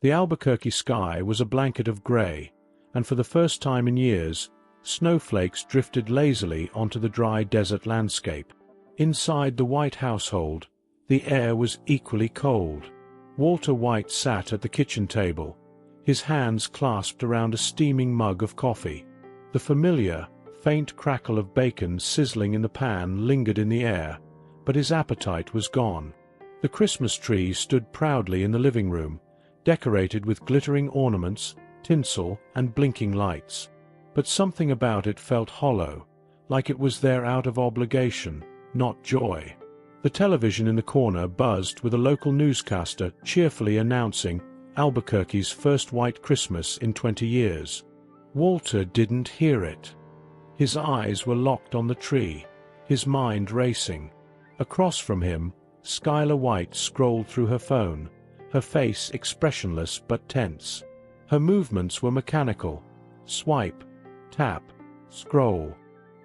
The Albuquerque sky was a blanket of gray, and for the first time in years, snowflakes drifted lazily onto the dry desert landscape. Inside the White household, the air was equally cold. Walter White sat at the kitchen table, his hands clasped around a steaming mug of coffee. The familiar, faint crackle of bacon sizzling in the pan lingered in the air, but his appetite was gone. The Christmas tree stood proudly in the living room, decorated with glittering ornaments, tinsel, and blinking lights. But something about it felt hollow, like it was there out of obligation, not joy. The television in the corner buzzed with a local newscaster cheerfully announcing Albuquerque's first white Christmas in 20 years. Walter didn't hear it. His eyes were locked on the tree, his mind racing. Across from him, Skylar White scrolled through her phone, her face expressionless but tense. Her movements were mechanical. Swipe, tap, scroll.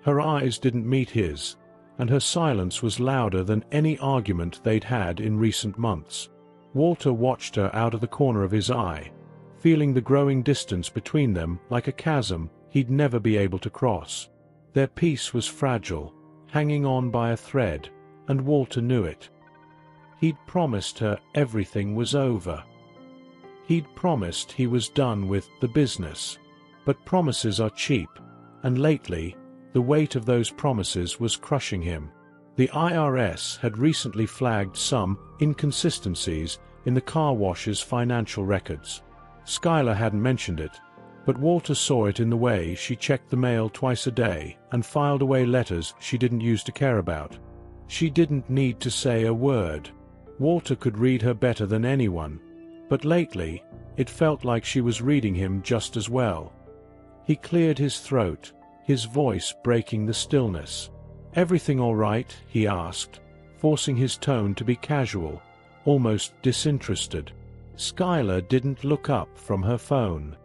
Her eyes didn't meet his, and her silence was louder than any argument they'd had in recent months. Walter watched her out of the corner of his eye, feeling the growing distance between them like a chasm he'd never be able to cross. Their peace was fragile, hanging on by a thread, and Walter knew it. He'd promised her everything was over. He'd promised he was done with the business. But promises are cheap, and lately, the weight of those promises was crushing him. The IRS had recently flagged some inconsistencies in the car wash's financial records. Skylar hadn't mentioned it, but Walter saw it in the way she checked the mail twice a day and filed away letters she didn't use to care about. She didn't need to say a word. Walter could read her better than anyone, but lately, it felt like she was reading him just as well. He cleared his throat, his voice breaking the stillness. "Everything all right?" he asked, forcing his tone to be casual, almost disinterested. Skylar didn't look up from her phone.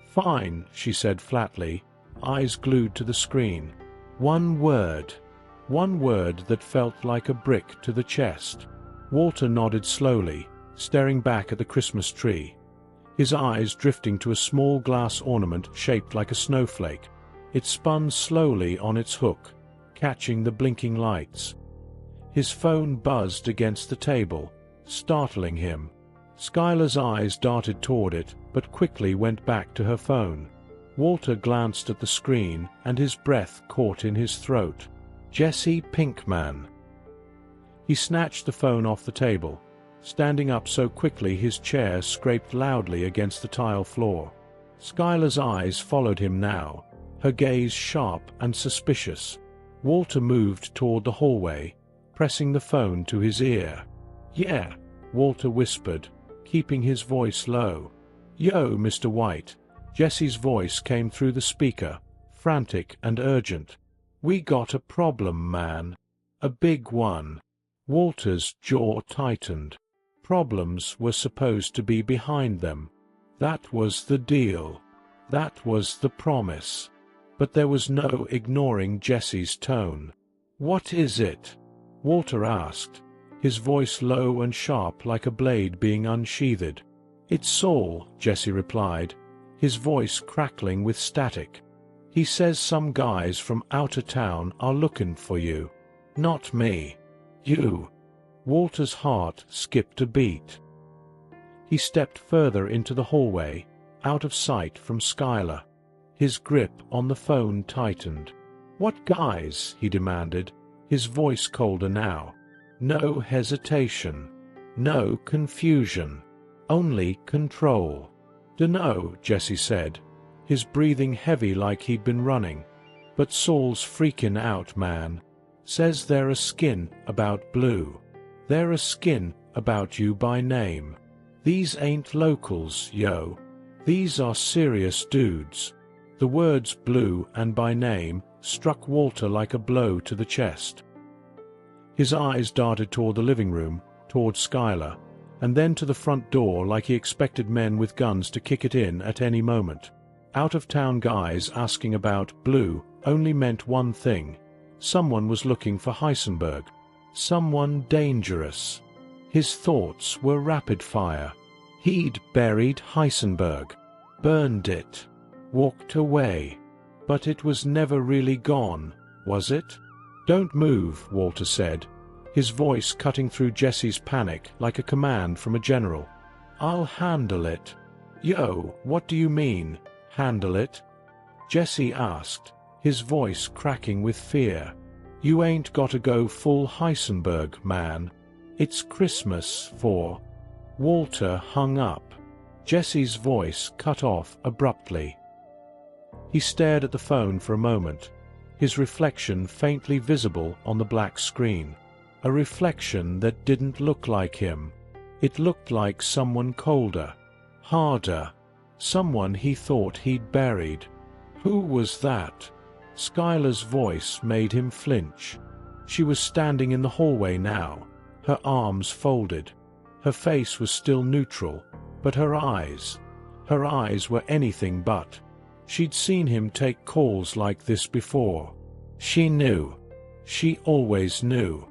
"Fine," she said flatly, eyes glued to the screen. One word that felt like a brick to the chest. Walter nodded slowly, staring back at the Christmas tree, his eyes drifting to a small glass ornament shaped like a snowflake. It spun slowly on its hook, catching the blinking lights. His phone buzzed against the table, startling him. Skylar's eyes darted toward it, but quickly went back to her phone. Walter glanced at the screen, and his breath caught in his throat. Jesse Pinkman. He snatched the phone off the table, standing up so quickly his chair scraped loudly against the tile floor. Skylar's eyes followed him now, her gaze sharp and suspicious. Walter moved toward the hallway, pressing the phone to his ear. "Yeah," Walter whispered, keeping his voice low. "Yo, Mr. White." Jesse's voice came through the speaker, frantic and urgent. "We got a problem, man. A big one." Walter's jaw tightened. Problems were supposed to be behind them. That was the deal. That was the promise. But there was no ignoring Jesse's tone. "What is it?" Walter asked, his voice low and sharp like a blade being unsheathed. "It's Saul," Jesse replied, his voice crackling with static. "He says some guys from out of town are looking for you." "Not me. You." Walter's heart skipped a beat. He stepped further into the hallway, out of sight from Skylar. His grip on the phone tightened. "What guys?" he demanded, his voice colder now. No hesitation. No confusion. Only control. "Dunno," Jesse said, his breathing heavy like he'd been running. "But Saul's freaking out, man. Says they're a skin about Blue. They're a skin about you by name. These ain't locals, yo. These are serious dudes." The words Blue and by name struck Walter like a blow to the chest. His eyes darted toward the living room, toward Skylar, and then to the front door like he expected men with guns to kick it in at any moment. Out-of-town guys asking about Blue only meant one thing. Someone was looking for Heisenberg. Someone dangerous. His thoughts were rapid fire. He'd buried Heisenberg, burned it, walked away. But it was never really gone, was it? "Don't move," Walter said, his voice cutting through Jesse's panic like a command from a general. "I'll handle it." "Yo, what do you mean, handle it?" Jesse asked, his voice cracking with fear. "You ain't gotta go full Heisenberg, man. It's Christmas for—" Walter hung up. Jesse's voice cut off abruptly. He stared at the phone for a moment, his reflection faintly visible on the black screen. A reflection that didn't look like him. It looked like someone colder, harder, someone he thought he'd buried. Who was that? Skylar's voice made him flinch. She was standing in the hallway now, her arms folded. Her face was still neutral, but her eyes were anything but. She'd seen him take calls like this before. She knew. She always knew.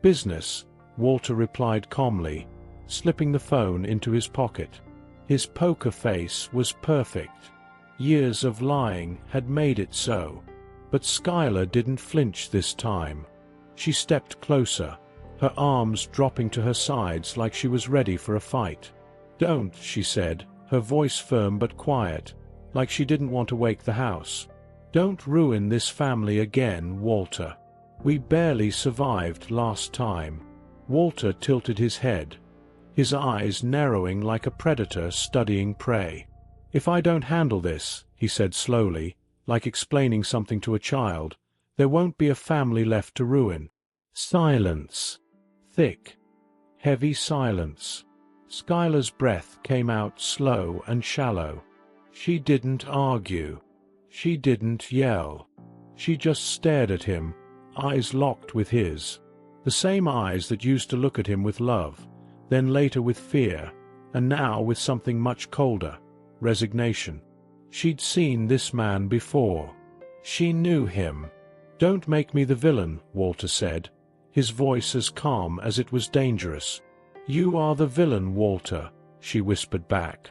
"Business," Walter replied calmly, slipping the phone into his pocket. His poker face was perfect. Years of lying had made it so. But Skylar didn't flinch this time. She stepped closer, her arms dropping to her sides like she was ready for a fight. "Don't," she said, her voice firm but quiet, like she didn't want to wake the house. "Don't ruin this family again, Walter. We barely survived last time." Walter tilted his head, his eyes narrowing like a predator studying prey. "If I don't handle this," he said slowly, like explaining something to a child, "there won't be a family left to ruin." Silence. Thick, heavy silence. Skylar's breath came out slow and shallow. She didn't argue. She didn't yell. She just stared at him, eyes locked with his. The same eyes that used to look at him with love, then later with fear, and now with something much colder, resignation. She'd seen this man before. She knew him. "Don't make me the villain," Walter said, his voice as calm as it was dangerous. "You are the villain, Walter," she whispered back.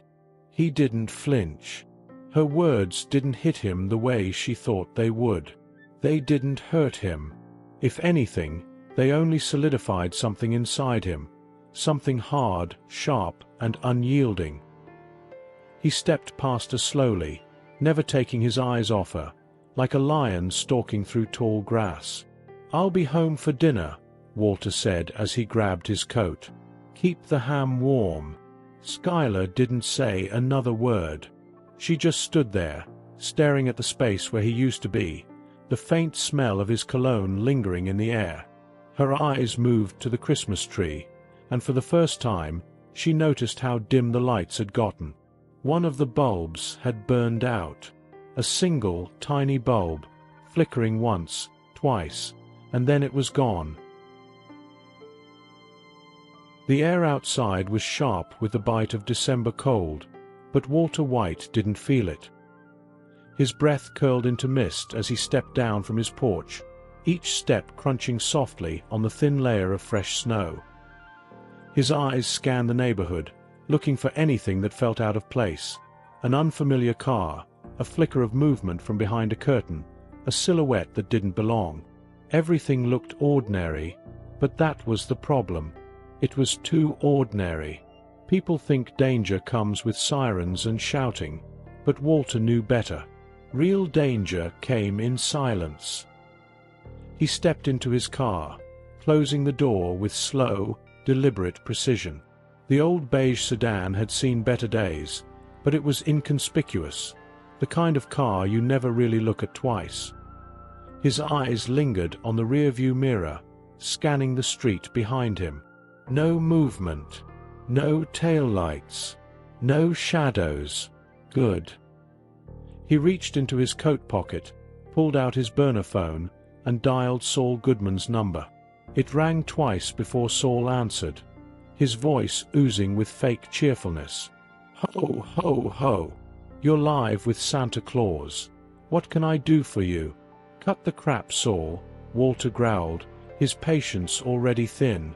He didn't flinch. Her words didn't hit him the way she thought they would. They didn't hurt him. If anything, they only solidified something inside him, something hard, sharp, and unyielding. He stepped past her slowly, never taking his eyes off her, like a lion stalking through tall grass. "I'll be home for dinner," Walter said as he grabbed his coat. "Keep the ham warm." Skylar didn't say another word. She just stood there, staring at the space where he used to be, the faint smell of his cologne lingering in the air. Her eyes moved to the Christmas tree, and for the first time, she noticed how dim the lights had gotten. One of the bulbs had burned out. A single, tiny bulb, flickering once, twice, and then it was gone. The air outside was sharp with the bite of December cold, but Walter White didn't feel it. His breath curled into mist as he stepped down from his porch, each step crunching softly on the thin layer of fresh snow. His eyes scanned the neighborhood, looking for anything that felt out of place. An unfamiliar car, a flicker of movement from behind a curtain, a silhouette that didn't belong. Everything looked ordinary, but that was the problem. It was too ordinary. People think danger comes with sirens and shouting, but Walter knew better. Real danger came in silence. He stepped into his car, closing the door with slow, deliberate precision. The old beige sedan had seen better days, but it was inconspicuous, the kind of car you never really look at twice. His eyes lingered on the rearview mirror, scanning the street behind him. No movement, no taillights, no shadows. Good. He reached into his coat pocket, pulled out his burner phone, and dialed Saul Goodman's number. It rang twice before Saul answered, his voice oozing with fake cheerfulness. "Ho, ho, ho. You're live with Santa Claus. What can I do for you?" "Cut the crap, Saul," Walter growled, his patience already thin.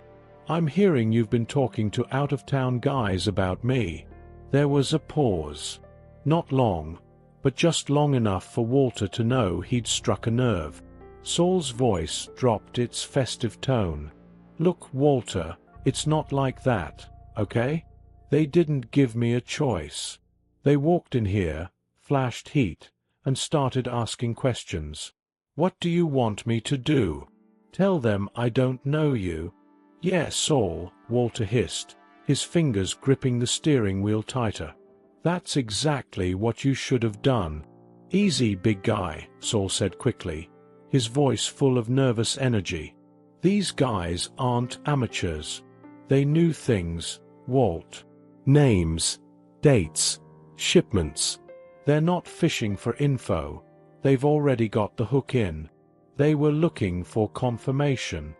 "I'm hearing you've been talking to out-of-town guys about me." There was a pause. Not long, but just long enough for Walter to know he'd struck a nerve. Saul's voice dropped its festive tone. "Look, Walter, it's not like that, okay? They didn't give me a choice. They walked in here, flashed heat, and started asking questions. What do you want me to do? Tell them I don't know you?" "Yeah, Saul," Walter hissed, his fingers gripping the steering wheel tighter. "That's exactly what you should have done." "Easy, big guy," Saul said quickly, his voice full of nervous energy. "These guys aren't amateurs. They knew things, Walt. Names, dates, shipments. They're not fishing for info. They've already got the hook in. They were looking for confirmation."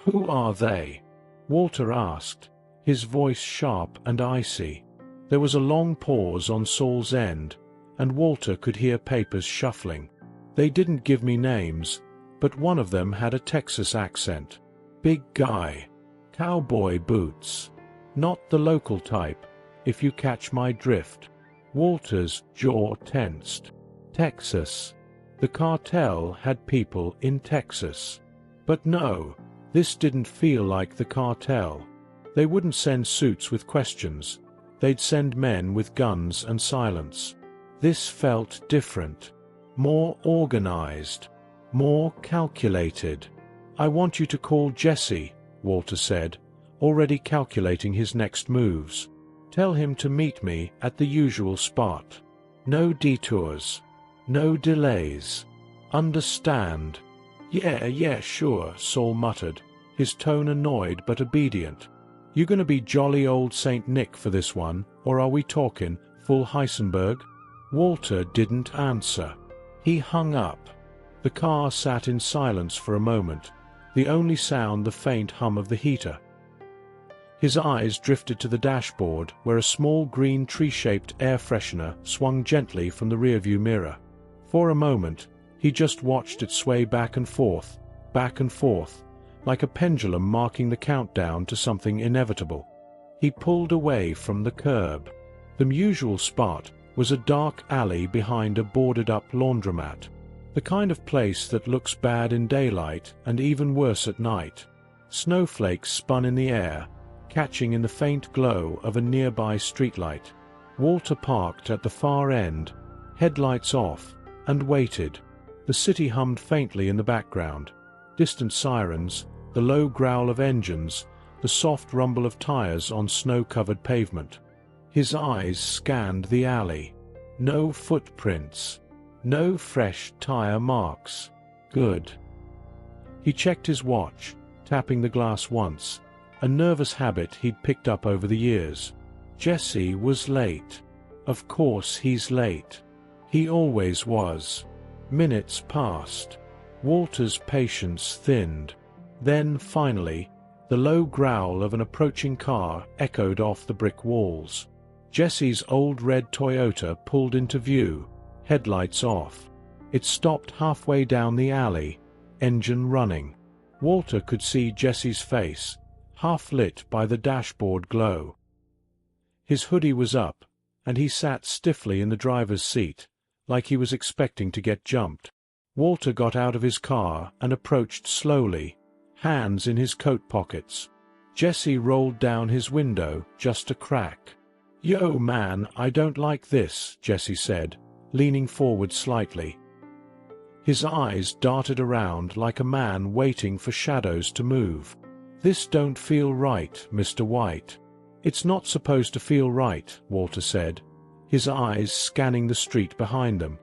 "Who are they?" Walter asked, his voice sharp and icy. There was a long pause on Saul's end, and Walter could hear papers shuffling. "They didn't give me names, but one of them had a Texas accent. Big guy. Cowboy boots. Not the local type, if you catch my drift." Walter's jaw tensed. Texas. The cartel had people in Texas. But no, this didn't feel like the cartel. They wouldn't send suits with questions. They'd send men with guns and silence. This felt different. More organized. More calculated. "I want you to call Jesse," Walter said, already calculating his next moves. "Tell him to meet me at the usual spot. No detours. No delays. Understand?" Yeah, sure," Saul muttered, his tone annoyed but obedient. "You gonna be jolly old Saint Nick for this one, or are we talking full Heisenberg?" Walter didn't answer. He hung up. The car sat in silence for a moment, the only sound the faint hum of the heater. His eyes drifted to the dashboard where a small green tree-shaped air freshener swung gently from the rearview mirror. For a moment, he just watched it sway back and forth, like a pendulum marking the countdown to something inevitable. He pulled away from the curb. The usual spot was a dark alley behind a boarded-up laundromat, the kind of place that looks bad in daylight and even worse at night. Snowflakes spun in the air, catching in the faint glow of a nearby streetlight. Walter parked at the far end, headlights off, and waited. The city hummed faintly in the background. Distant sirens, the low growl of engines, the soft rumble of tires on snow-covered pavement. His eyes scanned the alley. No footprints. No fresh tire marks. Good. He checked his watch, tapping the glass once, a nervous habit he'd picked up over the years. Jesse was late. Of course he's late. He always was. Minutes passed. Walter's patience thinned. Then, finally, the low growl of an approaching car echoed off the brick walls. Jesse's old red Toyota pulled into view, headlights off. It stopped halfway down the alley, engine running. Walter could see Jesse's face, half lit by the dashboard glow. His hoodie was up, and he sat stiffly in the driver's seat, like he was expecting to get jumped. Walter got out of his car and approached slowly, hands in his coat pockets. Jesse rolled down his window just a crack. "Yo, man, I don't like this," Jesse said, leaning forward slightly. His eyes darted around like a man waiting for shadows to move. "This don't feel right, Mr. White." "It's not supposed to feel right," Walter said, his eyes scanning the street behind them.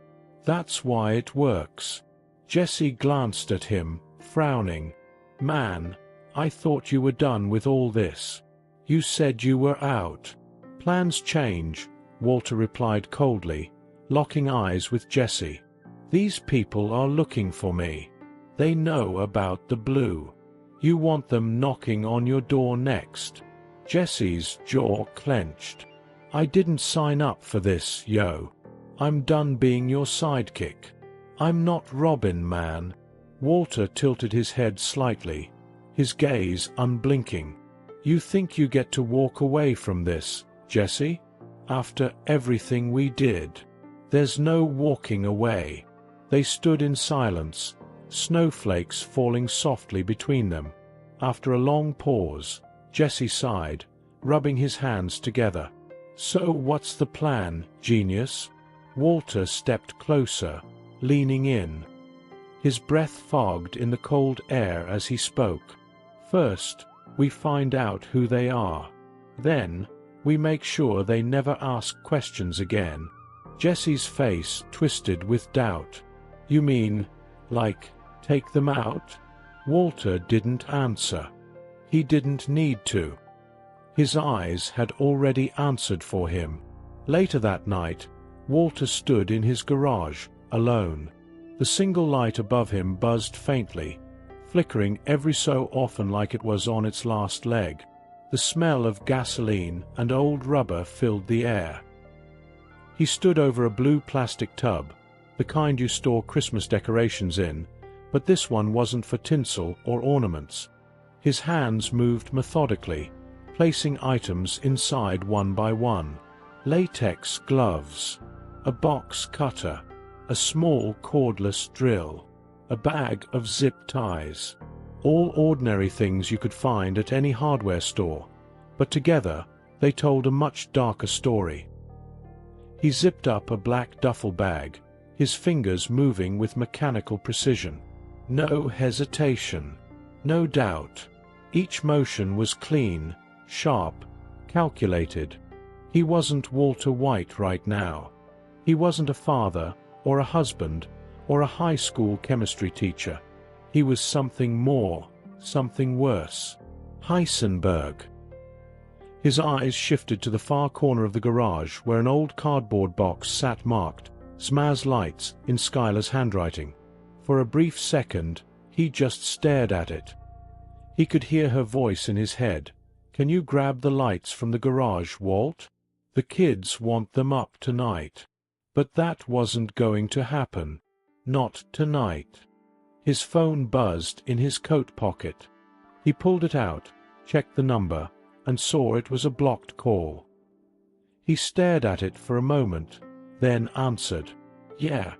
"That's why it works." Jesse glanced at him, frowning. "Man, I thought you were done with all this. You said you were out." "Plans change," Walter replied coldly, locking eyes with Jesse. "These people are looking for me. They know about the blue. You want them knocking on your door next." Jesse's jaw clenched. "I didn't sign up for this, yo. I'm done being your sidekick. I'm not Robin, man." Walter tilted his head slightly, his gaze unblinking. "You think you get to walk away from this, Jesse? After everything we did. There's no walking away." They stood in silence, snowflakes falling softly between them. After a long pause, Jesse sighed, rubbing his hands together. "So what's the plan, genius?" Walter stepped closer, leaning in. His breath fogged in the cold air as he spoke. "First, we find out who they are. Then, we make sure they never ask questions again." Jesse's face twisted with doubt. "You mean, like, take them out?" Walter didn't answer. He didn't need to. His eyes had already answered for him. Later that night, Walter stood in his garage, alone. The single light above him buzzed faintly, flickering every so often like it was on its last leg. The smell of gasoline and old rubber filled the air. He stood over a blue plastic tub, the kind you store Christmas decorations in, but this one wasn't for tinsel or ornaments. His hands moved methodically, placing items inside one by one. Latex gloves, a box cutter, a small cordless drill, a bag of zip ties. All ordinary things you could find at any hardware store, but together they told a much darker story. He zipped up a black duffel bag, his fingers moving with mechanical precision. No hesitation, no doubt. Each motion was clean, sharp, calculated. He wasn't Walter White right now. He wasn't a father, or a husband, or a high school chemistry teacher. He was something more, something worse. Heisenberg. His eyes shifted to the far corner of the garage where an old cardboard box sat marked, "Smaz Lights," in Skylar's handwriting. For a brief second, he just stared at it. He could hear her voice in his head. "Can you grab the lights from the garage, Walt? The kids want them up tonight." But that wasn't going to happen. Not tonight. His phone buzzed in his coat pocket. He pulled it out, checked the number, and saw it was a blocked call. He stared at it for a moment, then answered. "Yeah."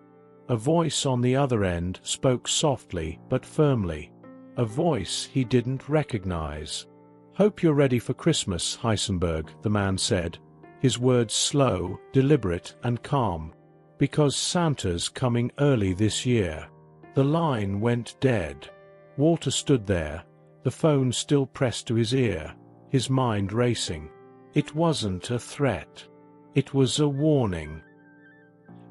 A voice on the other end spoke softly but firmly. A voice he didn't recognize. "Hope you're ready for Christmas, Heisenberg," the man said, his words slow, deliberate, and calm. "Because Santa's coming early this year." The line went dead. Walter stood there, the phone still pressed to his ear, his mind racing. It wasn't a threat. It was a warning.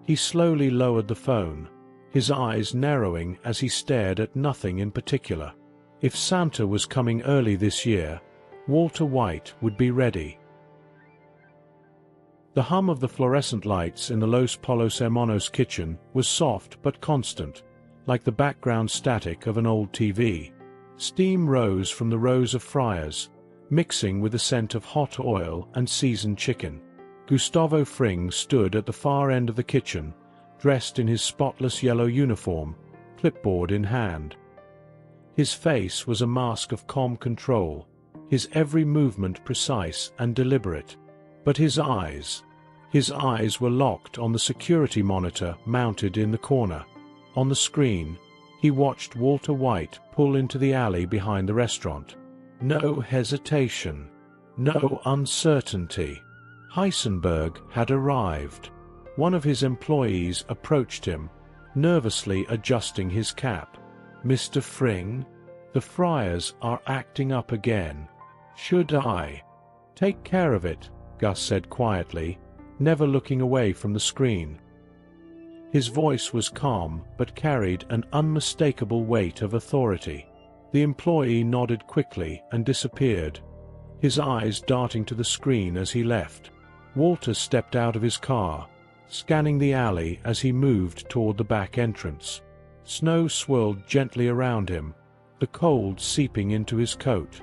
He slowly lowered the phone, his eyes narrowing as he stared at nothing in particular. If Santa was coming early this year, Walter White would be ready. The hum of the fluorescent lights in the Los Polos Hermanos kitchen was soft but constant, like the background static of an old TV. Steam rose from the rows of fryers, mixing with the scent of hot oil and seasoned chicken. Gustavo Fring stood at the far end of the kitchen, dressed in his spotless yellow uniform, clipboard in hand. His face was a mask of calm control, his every movement precise and deliberate. But his eyes were locked on the security monitor mounted in the corner. On the screen, he watched Walter White pull into the alley behind the restaurant. No hesitation, no uncertainty. Heisenberg had arrived. One of his employees approached him, nervously adjusting his cap. "Mr. Fring, the Friars are acting up again. Should I?" "Take care of it," Gus said quietly, never looking away from the screen. His voice was calm but carried an unmistakable weight of authority. The employee nodded quickly and disappeared, his eyes darting to the screen as he left. Walter stepped out of his car, scanning the alley as he moved toward the back entrance. Snow swirled gently around him, the cold seeping into his coat.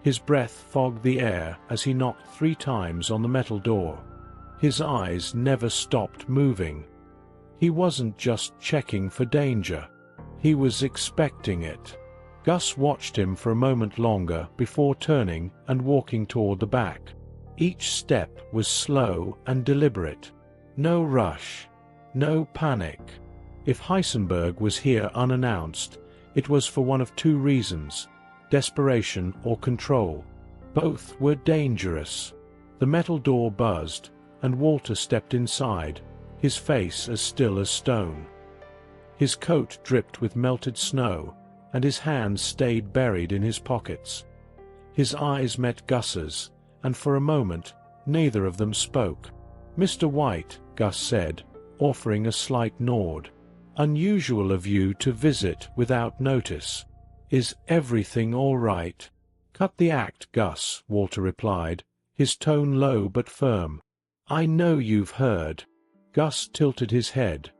His breath fogged the air as he knocked 3 times on the metal door. His eyes never stopped moving. He wasn't just checking for danger. He was expecting it. Gus watched him for a moment longer before turning and walking toward the back. Each step was slow and deliberate. No rush. No panic. If Heisenberg was here unannounced, it was for one of two reasons: desperation or control. Both were dangerous. The metal door buzzed, and Walter stepped inside, his face as still as stone. His coat dripped with melted snow, and his hands stayed buried in his pockets. His eyes met Gus's, and for a moment, neither of them spoke. "Mr. White," Gus said, offering a slight nod. "Unusual of you to visit without notice. Is everything all right?" "Cut the act, Gus," Walter replied, his tone low but firm. "I know you've heard." Gus tilted his head,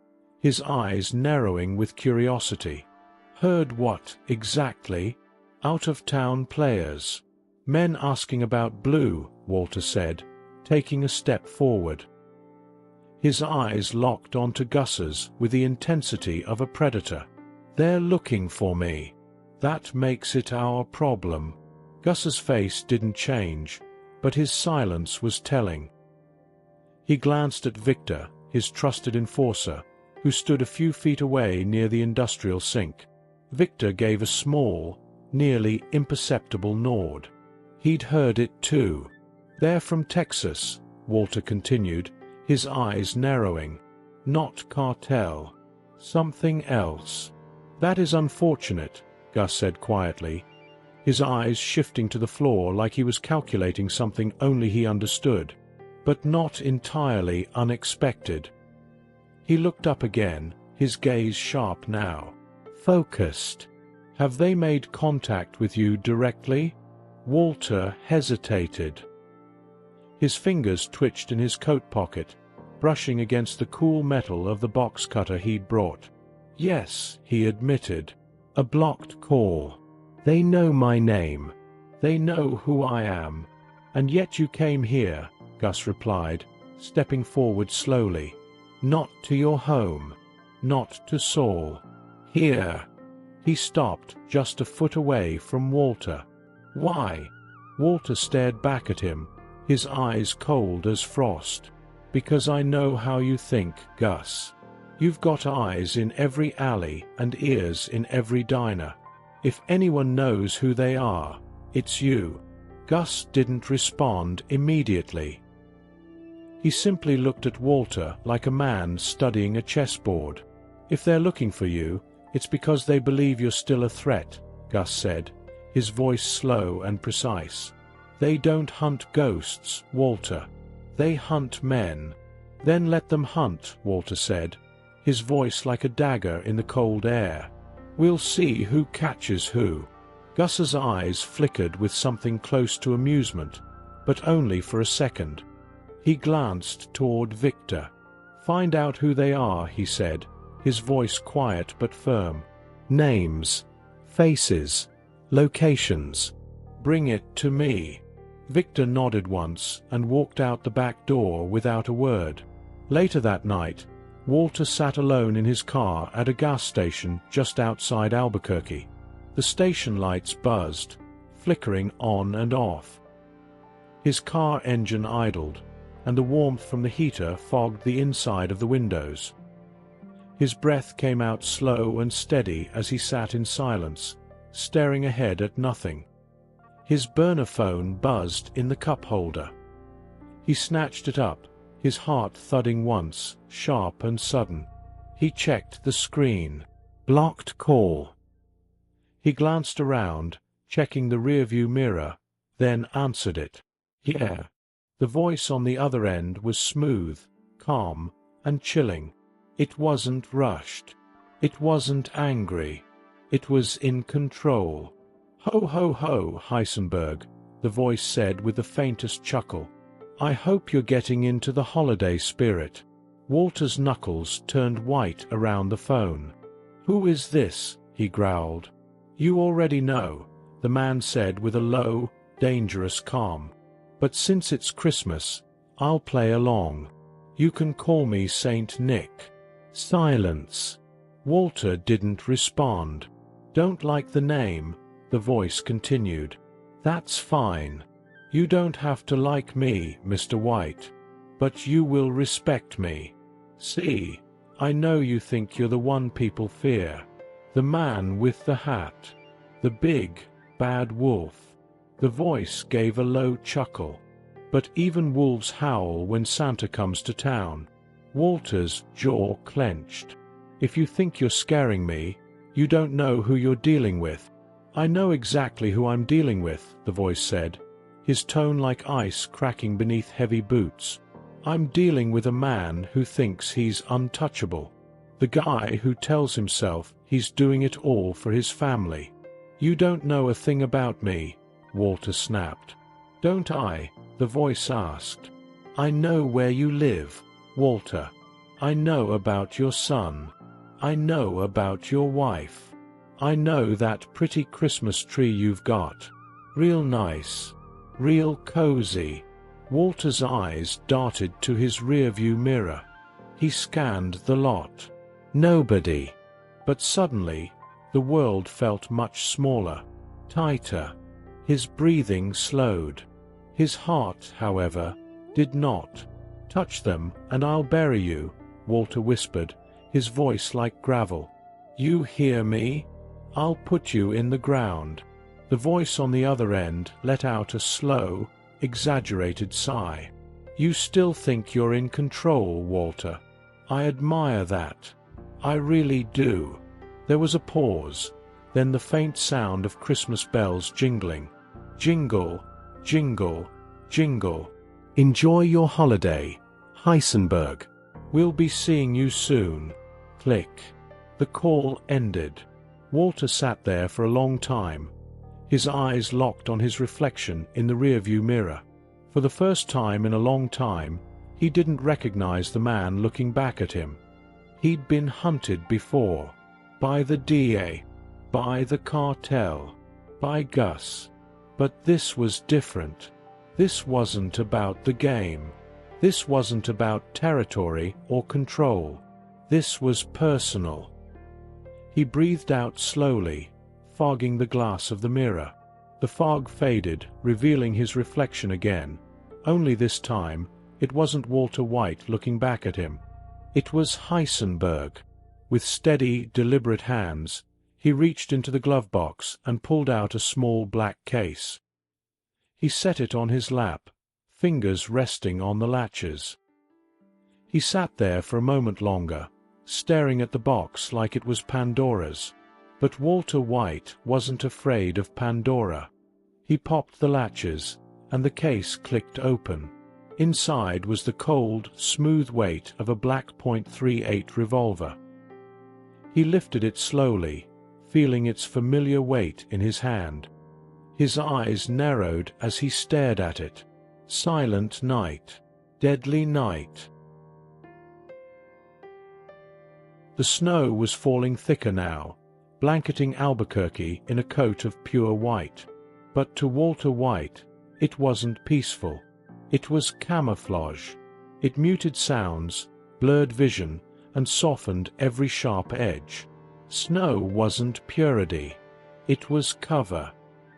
his eyes narrowing with curiosity. "Heard what, exactly?" "Out-of-town players. Men asking about Blue," Walter said, taking a step forward. His eyes locked onto Gus's with the intensity of a predator. "They're looking for me. That makes it our problem." Gus's face didn't change, but his silence was telling. He glanced at Victor, his trusted enforcer, who stood a few feet away near the industrial sink. Victor gave a small, nearly imperceptible nod. He'd heard it too. "They're from Texas," Walter continued, his eyes narrowing. "Not cartel. Something else." "That is unfortunate," Gus said quietly, his eyes shifting to the floor like he was calculating something only he understood, but not entirely unexpected. He looked up again, his gaze sharp now. "Focused. Have they made contact with you directly?" Walter hesitated. His fingers twitched in his coat pocket, brushing against the cool metal of the box cutter he'd brought. "Yes," he admitted. "A blocked call. They know my name. They know who I am. And yet you came here," Gus replied, stepping forward slowly. "Not to your home. Not to Saul. Here." He stopped just a foot away from Walter. "Why?" Walter stared back at him, his eyes cold as frost. "Because I know how you think, Gus. You've got eyes in every alley and ears in every diner. If anyone knows who they are, it's you." Gus didn't respond immediately. He simply looked at Walter like a man studying a chessboard. "If they're looking for you, it's because they believe you're still a threat," Gus said, his voice slow and precise. "They don't hunt ghosts, Walter. They hunt men." "Then let them hunt," Walter said, his voice like a dagger in the cold air. "We'll see who catches who." Gus's eyes flickered with something close to amusement, but only for a second. He glanced toward Victor. "Find out who they are," he said, his voice quiet but firm. "Names, faces, locations. Bring it to me." Victor nodded once and walked out the back door without a word. Later that night, Walter sat alone in his car at a gas station just outside Albuquerque. The station lights buzzed, flickering on and off. His car engine idled, and the warmth from the heater fogged the inside of the windows. His breath came out slow and steady as he sat in silence, staring ahead at nothing. His burner phone buzzed in the cup holder. He snatched it up, his heart thudding once, sharp and sudden. He checked the screen. Blocked call. He glanced around, checking the rearview mirror, then answered it. "Yeah." The voice on the other end was smooth, calm, and chilling. It wasn't rushed. It wasn't angry. It was in control. "Ho ho ho, Heisenberg," the voice said with the faintest chuckle. "I hope you're getting into the holiday spirit." Walter's knuckles turned white around the phone. "Who is this?" he growled. "You already know," the man said with a low, dangerous calm. "But since it's Christmas, I'll play along. You can call me Saint Nick." Silence. Walter didn't respond. "Don't like the name," the voice continued. "That's fine. You don't have to like me, Mr. White. But you will respect me. See, I know you think you're the one people fear. The man with the hat. The big, bad wolf. The voice gave a low chuckle. But even wolves howl when Santa comes to town. Walter's jaw clenched. If you think you're scaring me, you don't know who you're dealing with. I know exactly who I'm dealing with, the voice said, his tone like ice cracking beneath heavy boots. I'm dealing with a man who thinks he's untouchable. The guy who tells himself he's doing it all for his family. You don't know a thing about me, Walter snapped. Don't I? The voice asked. I know where you live, Walter. I know about your son. I know about your wife. I know that pretty Christmas tree you've got. Real nice. Real cozy. Walter's eyes darted to his rearview mirror. He scanned the lot. Nobody. But suddenly, the world felt much smaller, tighter. His breathing slowed. His heart, however, did not. Touch them, and I'll bury you, Walter whispered, his voice like gravel. You hear me? I'll put you in the ground. The voice on the other end let out a slow, exaggerated sigh. You still think you're in control, Walter. I admire that. I really do. There was a pause, then the faint sound of Christmas bells jingling. Jingle, jingle, jingle. Enjoy your holiday, Heisenberg. We'll be seeing you soon. Click. The call ended. Walter sat there for a long time, his eyes locked on his reflection in the rearview mirror. For the first time in a long time, he didn't recognize the man looking back at him. He'd been hunted before. By the DA. By the cartel. By Gus. But this was different. This wasn't about the game. This wasn't about territory or control. This was personal. He breathed out slowly, fogging the glass of the mirror. The fog faded, revealing his reflection again. Only this time, it wasn't Walter White looking back at him. It was Heisenberg. With steady, deliberate hands, he reached into the glove box and pulled out a small black case. He set it on his lap, fingers resting on the latches. He sat there for a moment longer, staring at the box like it was Pandora's. But Walter White wasn't afraid of Pandora. He popped the latches, and the case clicked open. Inside was the cold, smooth weight of a black .38 revolver. He lifted it slowly, feeling its familiar weight in his hand. His eyes narrowed as he stared at it. Silent night. Deadly night. The snow was falling thicker now, blanketing Albuquerque in a coat of pure white. But to Walter White, it wasn't peaceful. It was camouflage. It muted sounds, blurred vision, and softened every sharp edge. Snow wasn't purity. It was cover.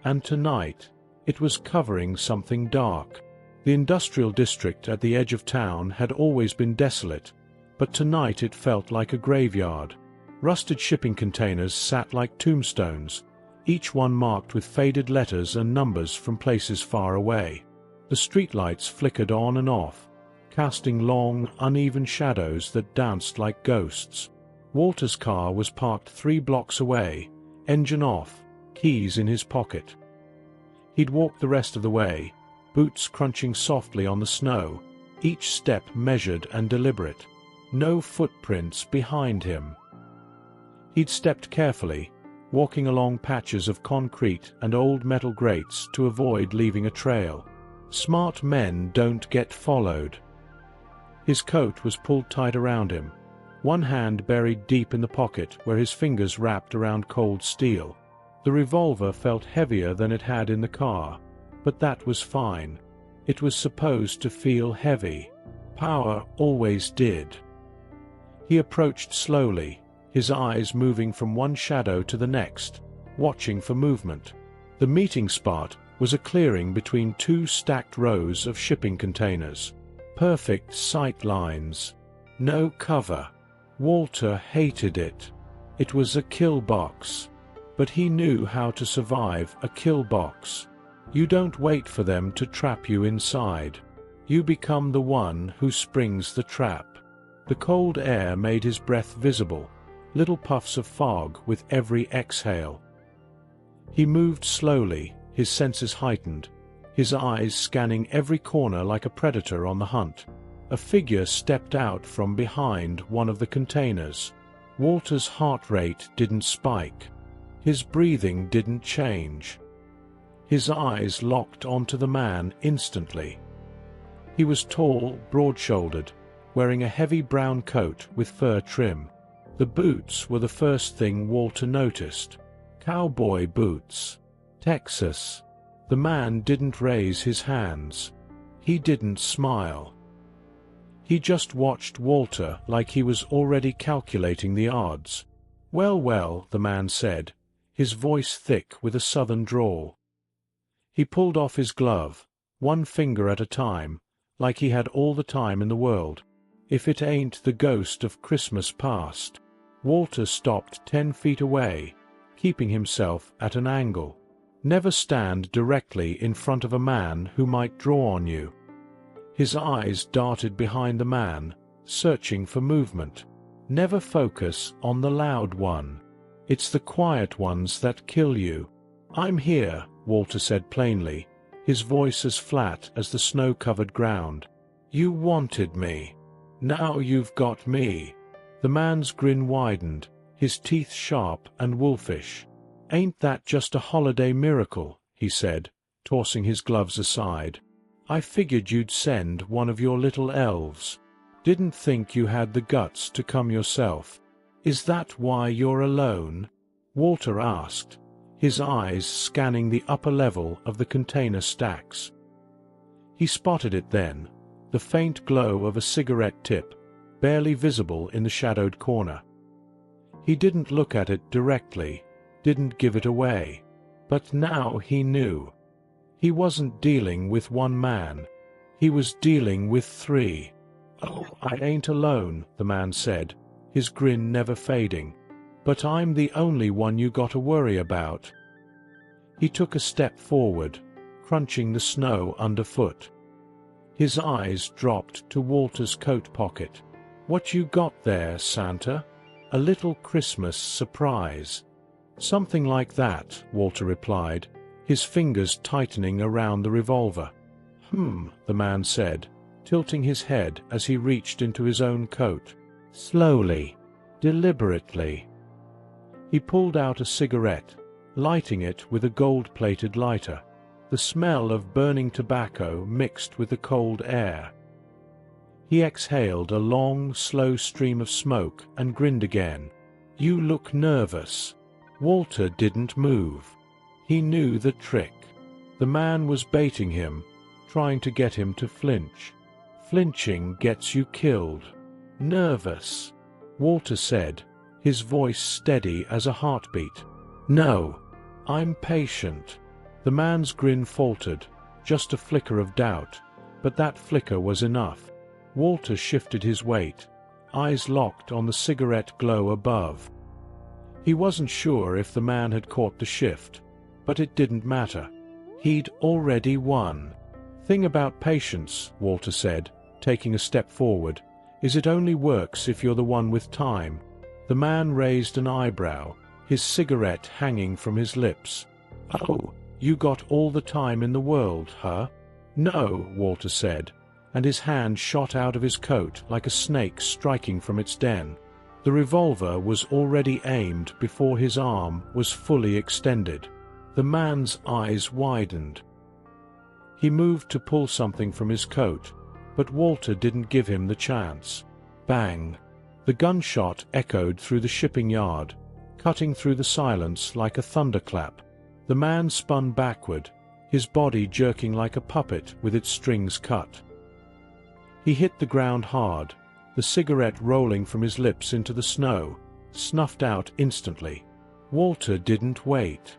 And tonight, it was covering something dark. The industrial district at the edge of town had always been desolate, but tonight it felt like a graveyard. Rusted shipping containers sat like tombstones, each one marked with faded letters and numbers from places far away. The streetlights flickered on and off, casting long, uneven shadows that danced like ghosts. Walter's car was parked 3 blocks away, engine off, keys in his pocket. He'd walked the rest of the way, boots crunching softly on the snow, each step measured and deliberate. No footprints behind him. He'd stepped carefully, walking along patches of concrete and old metal grates to avoid leaving a trail. Smart men don't get followed. His coat was pulled tight around him, one hand buried deep in the pocket where his fingers wrapped around cold steel. The revolver felt heavier than it had in the car, but that was fine. It was supposed to feel heavy. Power always did. He approached slowly, his eyes moving from one shadow to the next, watching for movement. The meeting spot was a clearing between two stacked rows of shipping containers. Perfect sight lines. No cover. Walter hated it. It was a kill box. But he knew how to survive a kill box. You don't wait for them to trap you inside. You become the one who springs the trap. The cold air made his breath visible, little puffs of fog with every exhale. He moved slowly, his senses heightened, his eyes scanning every corner like a predator on the hunt. A figure stepped out from behind one of the containers. Walter's heart rate didn't spike. His breathing didn't change. His eyes locked onto the man instantly. He was tall, broad-shouldered, wearing a heavy brown coat with fur trim. The boots were the first thing Walter noticed. Cowboy boots. Texas. The man didn't raise his hands. He didn't smile. He just watched Walter like he was already calculating the odds. "Well, well," the man said, his voice thick with a southern drawl. He pulled off his glove, one finger at a time, like he had all the time in the world. "If it ain't the ghost of Christmas past." Walter stopped 10 feet away, keeping himself at an angle. Never stand directly in front of a man who might draw on you. His eyes darted behind the man, searching for movement. Never focus on the loud one. It's the quiet ones that kill you. "I'm here," Walter said plainly, his voice as flat as the snow-covered ground. "You wanted me. Now you've got me." The man's grin widened, his teeth sharp and wolfish. "Ain't that just a holiday miracle?" he said, tossing his gloves aside. "I figured you'd send one of your little elves. Didn't think you had the guts to come yourself. Is that why you're alone?" Walter asked, his eyes scanning the upper level of the container stacks. He spotted it then, the faint glow of a cigarette tip, barely visible in the shadowed corner. He didn't look at it directly, didn't give it away. But now he knew. He wasn't dealing with one man. He was dealing with 3. "Oh, I ain't alone," the man said, his grin never fading. "But I'm the only one you gotta worry about." He took a step forward, crunching the snow underfoot. His eyes dropped to Walter's coat pocket. "What you got there, Santa? A little Christmas surprise." "Something like that," Walter replied, his fingers tightening around the revolver. The man said, tilting his head as he reached into his own coat. Slowly, deliberately. He pulled out a cigarette, lighting it with a gold-plated lighter. The smell of burning tobacco mixed with the cold air. He exhaled a long, slow stream of smoke and grinned again. "You look nervous." Walter didn't move. He knew the trick. The man was baiting him, trying to get him to flinch. Flinching gets you killed. "Nervous," Walter said, his voice steady as a heartbeat. "No, I'm patient." The man's grin faltered, just a flicker of doubt, but that flicker was enough. Walter shifted his weight, eyes locked on the cigarette glow above. He wasn't sure if the man had caught the shift, but it didn't matter. He'd already won. "Thing about patience," Walter said, taking a step forward, "is it only works if you're the one with time." The man raised an eyebrow, his cigarette hanging from his lips. "Oh, you got all the time in the world, huh?" "No," Walter said, and his hand shot out of his coat like a snake striking from its den. The revolver was already aimed before his arm was fully extended. The man's eyes widened. He moved to pull something from his coat, but Walter didn't give him the chance. Bang! The gunshot echoed through the shipping yard, cutting through the silence like a thunderclap. The man spun backward, his body jerking like a puppet with its strings cut. He hit the ground hard, the cigarette rolling from his lips into the snow, snuffed out instantly. Walter didn't wait.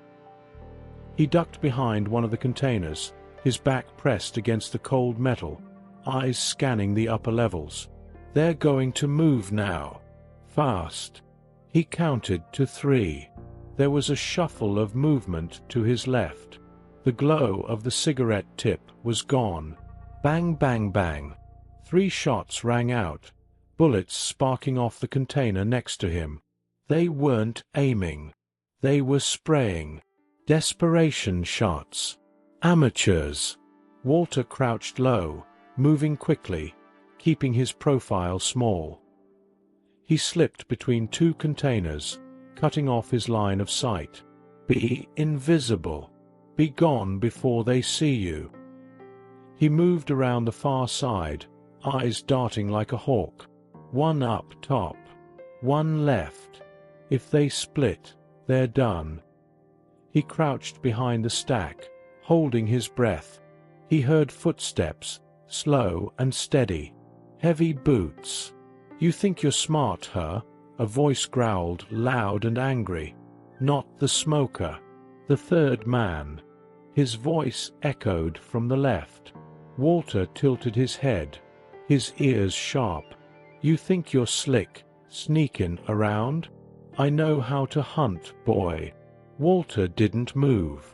He ducked behind one of the containers, his back pressed against the cold metal, eyes scanning the upper levels. They're going to move now. Fast. He counted to 3. There was a shuffle of movement to his left. The glow of the cigarette tip was gone. Bang, bang, bang. 3 shots rang out, bullets sparking off the container next to him. They weren't aiming. They were spraying. Desperation shots. Amateurs. Walter crouched low, moving quickly, keeping his profile small. He slipped between 2 containers, cutting off his line of sight. Be invisible. Be gone before they see you. He moved around the far side, eyes darting like a hawk. 1 up top. 1 left. If they split, they're done. He crouched behind the stack, holding his breath. He heard footsteps, slow and steady. Heavy boots. You think you're smart, huh? A voice growled, loud and angry. Not the smoker. The third man. His voice echoed from the left. Walter tilted his head, his ears sharp. You think you're slick, sneakin' around? I know how to hunt, boy. Walter didn't move.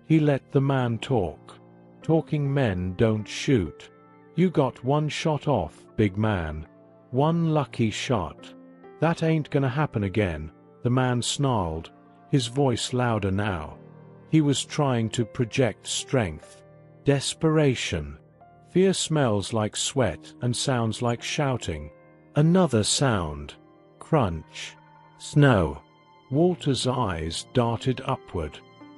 He let the man talk. Talking men don't shoot. You got 1 shot off, big man. 1 lucky shot. That ain't gonna happen again, the man snarled, his voice louder now. He was trying to project strength. Desperation. Fear smells like sweat and sounds like shouting. Another sound. Crunch. Snow. Walter's eyes darted upward.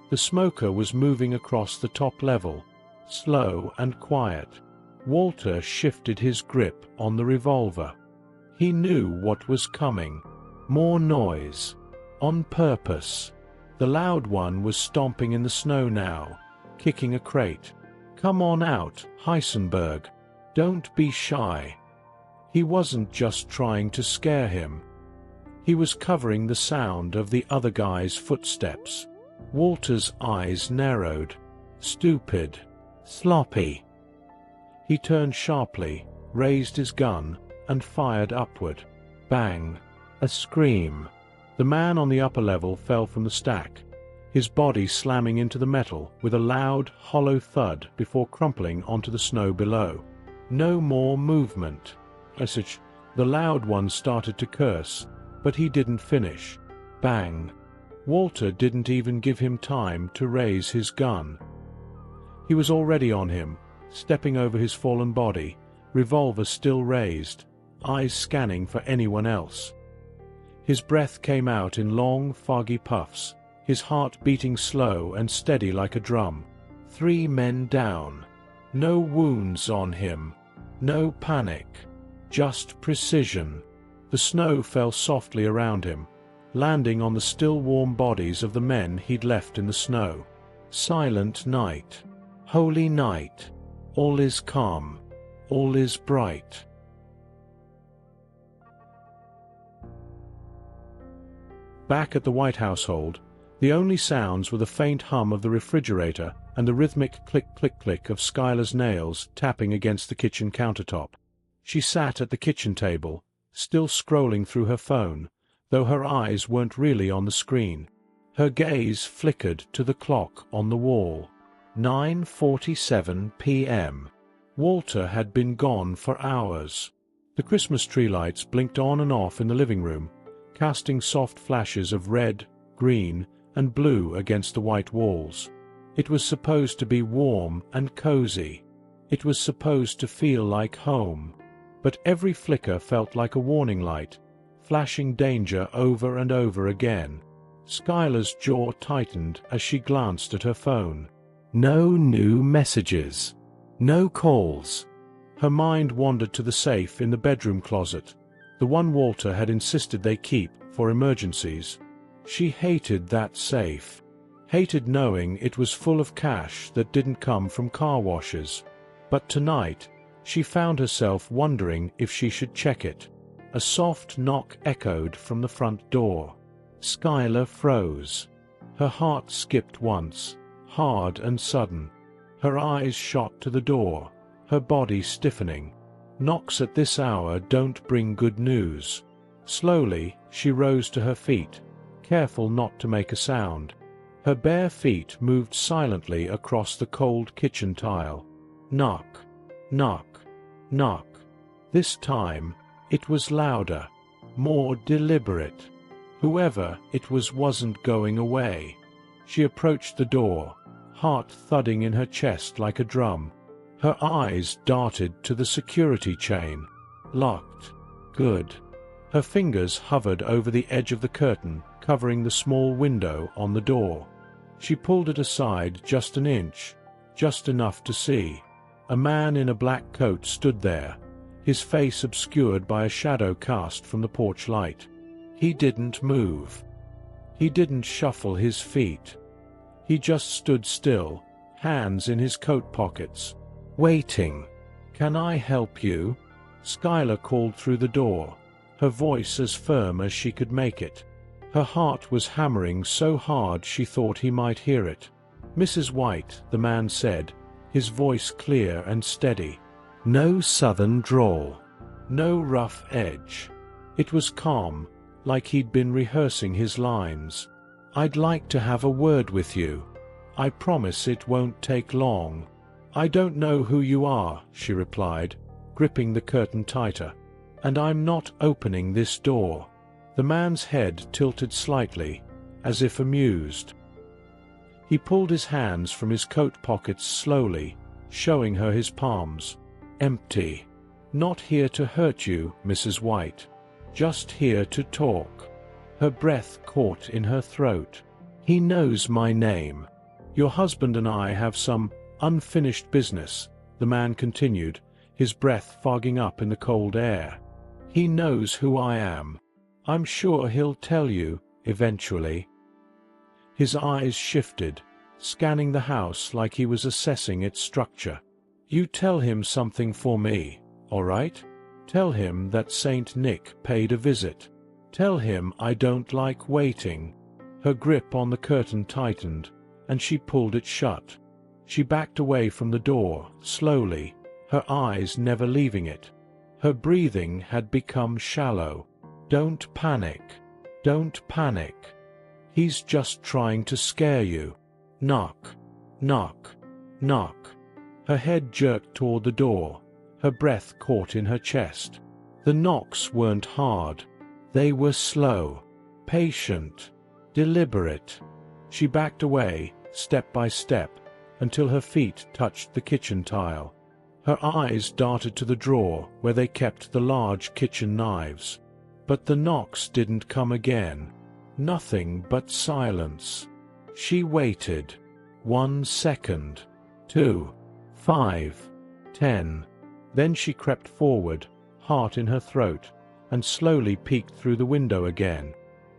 The smoker was moving across the top level, slow and quiet. Walter shifted his grip on the revolver. He knew what was coming. More noise. On purpose. The loud one was stomping in the snow now, kicking a crate. Come on out, Heisenberg. Don't be shy. He wasn't just trying to scare him. He was covering the sound of the other guy's footsteps. Walter's eyes narrowed. Stupid. Sloppy. He turned sharply, raised his gun, and fired upward. Bang. A scream. The man on the upper level fell from the stack, his body slamming into the metal with a loud, hollow thud before crumpling onto the snow below. No more movement. The loud one started to curse, but he didn't finish. Bang. Walter didn't even give him time to raise his gun. He was already on him, stepping over his fallen body, revolver still raised, eyes scanning for anyone else. His breath came out in long, foggy puffs, his heart beating slow and steady like a drum. 3 men down. No wounds on him. No panic. Just precision. The snow fell softly around him, landing on the still warm bodies of the men he'd left in the snow. Silent night. Holy night. All is calm. All is bright. Back at the White household, the only sounds were the faint hum of the refrigerator and the rhythmic click-click-click of Skylar's nails tapping against the kitchen countertop. She sat at the kitchen table, still scrolling through her phone, though her eyes weren't really on the screen. Her gaze flickered to the clock on the wall. 9:47 p.m. Walter had been gone for hours. The Christmas tree lights blinked on and off in the living room, casting soft flashes of red, green, and blue against the white walls. It was supposed to be warm and cozy. It was supposed to feel like home. But every flicker felt like a warning light, flashing danger over and over again. Skylar's jaw tightened as she glanced at her phone. No new messages. No calls. Her mind wandered to the safe in the bedroom closet, the one Walter had insisted they keep for emergencies. She hated that safe. Hated knowing it was full of cash that didn't come from car washes. But tonight, she found herself wondering if she should check it. A soft knock echoed from the front door. Skylar froze. Her heart skipped once, hard and sudden. Her eyes shot to the door, her body stiffening. Knocks at this hour don't bring good news. Slowly, she rose to her feet, careful not to make a sound. Her bare feet moved silently across the cold kitchen tile. Knock, knock, knock. This time, it was louder, more deliberate. Whoever it was wasn't going away. She approached the door, heart thudding in her chest like a drum. Her eyes darted to the security chain. Locked. Good. Her fingers hovered over the edge of the curtain, covering the small window on the door. She pulled it aside just an inch, just enough to see. A man in a black coat stood there, his face obscured by a shadow cast from the porch light. He didn't move. He didn't shuffle his feet. He just stood still, hands in his coat pockets, waiting. "Can I help you?" Skylar called through the door, her voice as firm as she could make it. Her heart was hammering so hard she thought he might hear it. "Mrs. White," the man said, his voice clear and steady. No southern drawl, no rough edge. It was calm, like he'd been rehearsing his lines. "I'd like to have a word with you. I promise it won't take long." "I don't know who you are," she replied, gripping the curtain tighter. "And I'm not opening this door." The man's head tilted slightly, as if amused. He pulled his hands from his coat pockets slowly, showing her his palms. "Empty. Not here to hurt you, Mrs. White. Just here to talk." Her breath caught in her throat. "He knows my name. Your husband and I have some unfinished business," the man continued, his breath fogging up in the cold air. "He knows who I am. I'm sure he'll tell you, eventually." His eyes shifted, scanning the house like he was assessing its structure. "You tell him something for me, all right? Tell him that Saint Nick paid a visit. Tell him I don't like waiting." Her grip on the curtain tightened, and she pulled it shut. She backed away from the door, slowly, her eyes never leaving it. Her breathing had become shallow. "Don't panic. Don't panic. He's just trying to scare you. Knock, knock, knock." Her head jerked toward the door, her breath caught in her chest. The knocks weren't hard. They were slow, patient, deliberate. She backed away, step by step, until her feet touched the kitchen tile. Her eyes darted to the drawer where they kept the large kitchen knives. But the knocks didn't come again. Nothing but silence. She waited. 1 second. 2. 5. 10. Then she crept forward, heart in her throat, and slowly peeked through the window again.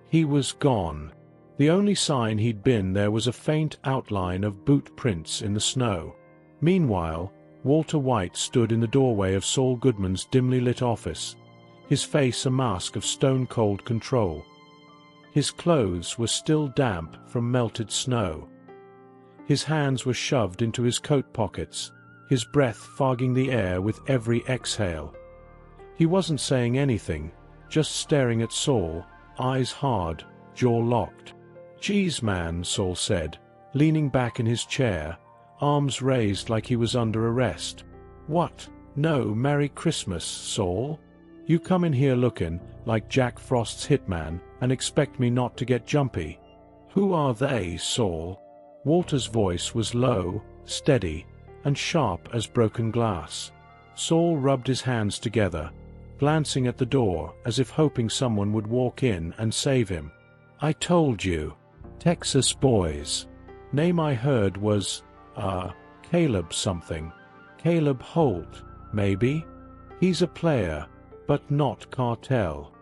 He was gone. The only sign he'd been there was a faint outline of boot prints in the snow. Meanwhile, Walter White stood in the doorway of Saul Goodman's dimly lit office, his face a mask of stone-cold control. His clothes were still damp from melted snow. His hands were shoved into his coat pockets, his breath fogging the air with every exhale. He wasn't saying anything, just staring at Saul, eyes hard, jaw locked. "Geez, man," Saul said, leaning back in his chair, arms raised like he was under arrest. "What? No, Merry Christmas, Saul? You come in here looking like Jack Frost's hitman and expect me not to get jumpy. Who are they, Saul?" Walter's voice was low, steady, and sharp as broken glass. Saul rubbed his hands together, glancing at the door as if hoping someone would walk in and save him. "I told you. Texas boys. Name I heard was, Caleb something. Caleb Holt, maybe? He's a player, but not cartel.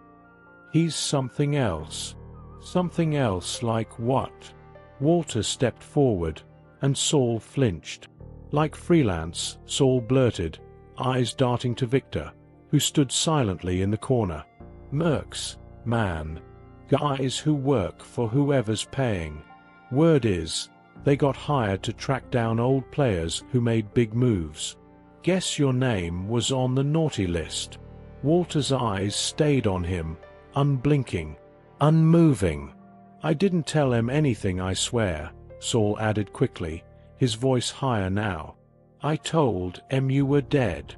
He's something else. Something else like what?" Walter stepped forward, and Saul flinched. Like freelance, Saul blurted, eyes darting to Victor, who stood silently in the corner. "Mercs, man. Guys who work for whoever's paying. Word is, They got hired to track down old players who made big moves. Guess your name was on the naughty list. Walter's eyes stayed on him, unblinking, unmoving. I didn't tell him anything, I swear, Saul added quickly, his voice higher now. I told him you were dead.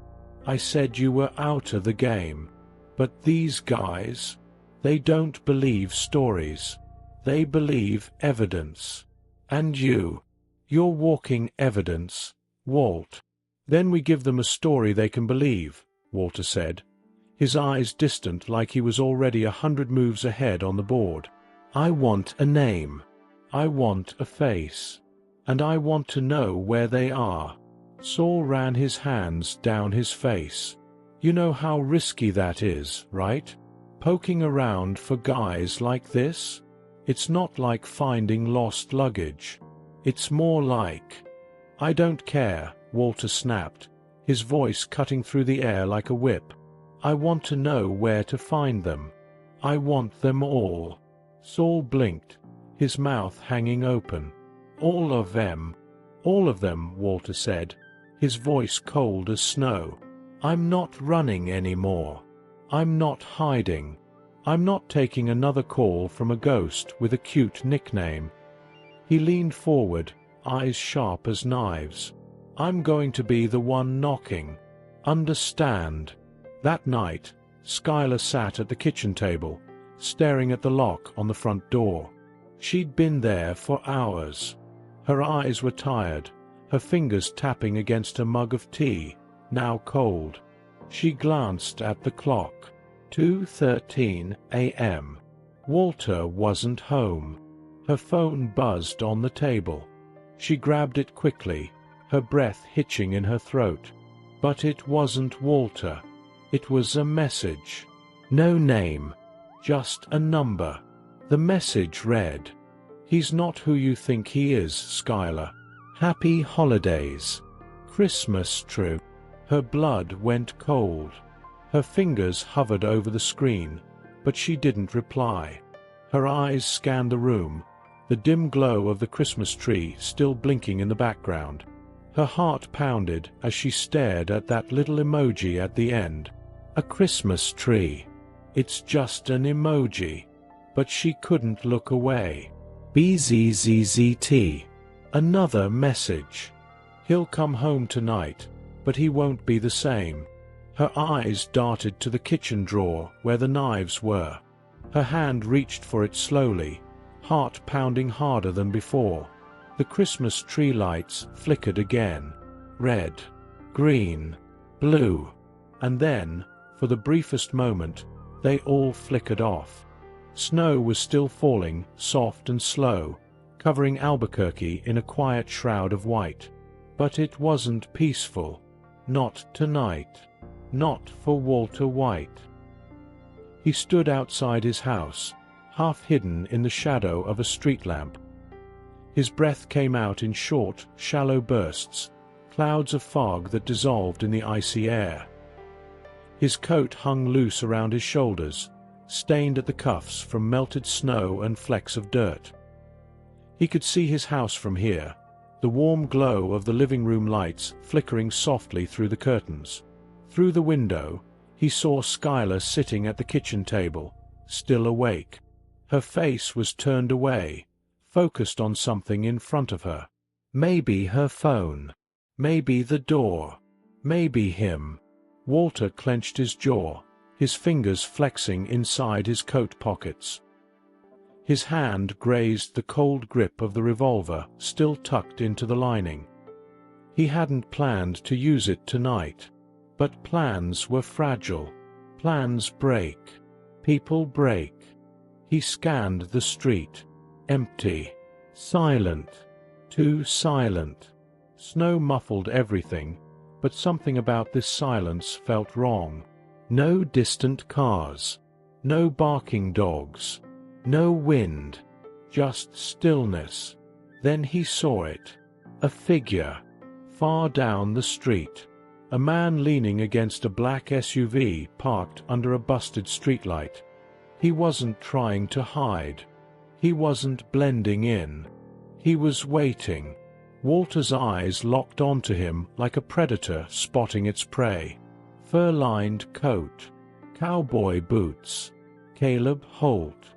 I said you were out of the game. But these guys, they don't believe stories. They believe evidence. And you're walking evidence, Walt. Then we give them a story they can believe, Walter said, his eyes distant like he was already 100 moves ahead on the board. I want a name. I want a face. And I want to know where they are. Saul ran his hands down his face. You know how risky that is, right? Poking around for guys like this? It's not like finding lost luggage. It's more like... I don't care, Walter snapped, his voice cutting through the air like a whip. I want to know where to find them. I want them all. Saul blinked, his mouth hanging open. All of them. All of them, Walter said, his voice cold as snow. I'm not running anymore. I'm not hiding. I'm not taking another call from a ghost with a cute nickname. He leaned forward, eyes sharp as knives. I'm going to be the one knocking. Understand? That night, Skylar sat at the kitchen table, staring at the lock on the front door. She'd been there for hours. Her eyes were tired, her fingers tapping against a mug of tea, now cold. She glanced at the clock. 2:13 a.m. Walter wasn't home. Her phone buzzed on the table. She grabbed it quickly, her breath hitching in her throat. But it wasn't Walter. It was a message. No name, just a number. The message read, "He's not who you think he is, Skylar. Happy holidays. Christmas true." Her blood went cold. Her fingers hovered over the screen, but she didn't reply. Her eyes scanned the room, the dim glow of the Christmas tree still blinking in the background. Her heart pounded as she stared at that little emoji at the end. A Christmas tree. It's just an emoji. But she couldn't look away. BZZZT. Another message. He'll come home tonight, but he won't be the same. Her eyes darted to the kitchen drawer where the knives were. Her hand reached for it slowly, heart pounding harder than before. The Christmas tree lights flickered again. Red, green, blue. And then, for the briefest moment, they all flickered off. Snow was still falling, soft and slow, covering Albuquerque in a quiet shroud of white. But it wasn't peaceful. Not tonight. Not for Walter White. He stood outside his house, half hidden in the shadow of a street lamp. His breath came out in short, shallow bursts, clouds of fog that dissolved in the icy air. His coat hung loose around his shoulders, stained at the cuffs from melted snow and flecks of dirt. He could see his house from here, the warm glow of the living room lights flickering softly through the curtains. Through the window, he saw Skylar sitting at the kitchen table, still awake. Her face was turned away, focused on something in front of her. Maybe her phone. Maybe the door. Maybe him. Walter clenched his jaw, his fingers flexing inside his coat pockets. His hand grazed the cold grip of the revolver still tucked into the lining. He hadn't planned to use it tonight. But plans were fragile. Plans break. People break. He scanned the street. Empty. Silent. Too silent. Snow muffled everything, but something about this silence felt wrong. No distant cars. No barking dogs. No wind. Just stillness. Then he saw it. A figure. Far down the street. A man leaning against a black SUV parked under a busted streetlight. He wasn't trying to hide. He wasn't blending in. He was waiting. Walter's eyes locked onto him like a predator spotting its prey. Fur-lined coat. Cowboy boots. Caleb Holt.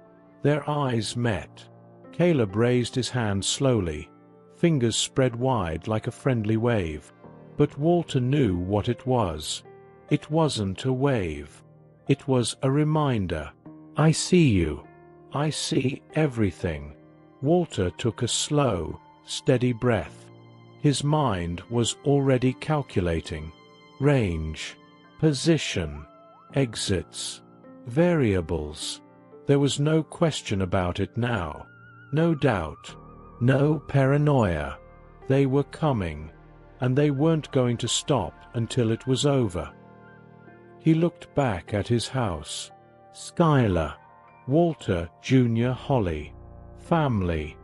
Their eyes met. Caleb raised his hand slowly, fingers spread wide like a friendly wave. But Walter knew what it was. It wasn't a wave. It was a reminder. I see you. I see everything. Walter took a slow, steady breath. His mind was already calculating. Range. Position. Exits. Variables. There was no question about it now. No doubt. No paranoia. They were coming. And they weren't going to stop until it was over. He looked back at his house. Skylar. Walter Jr. Holly. Family.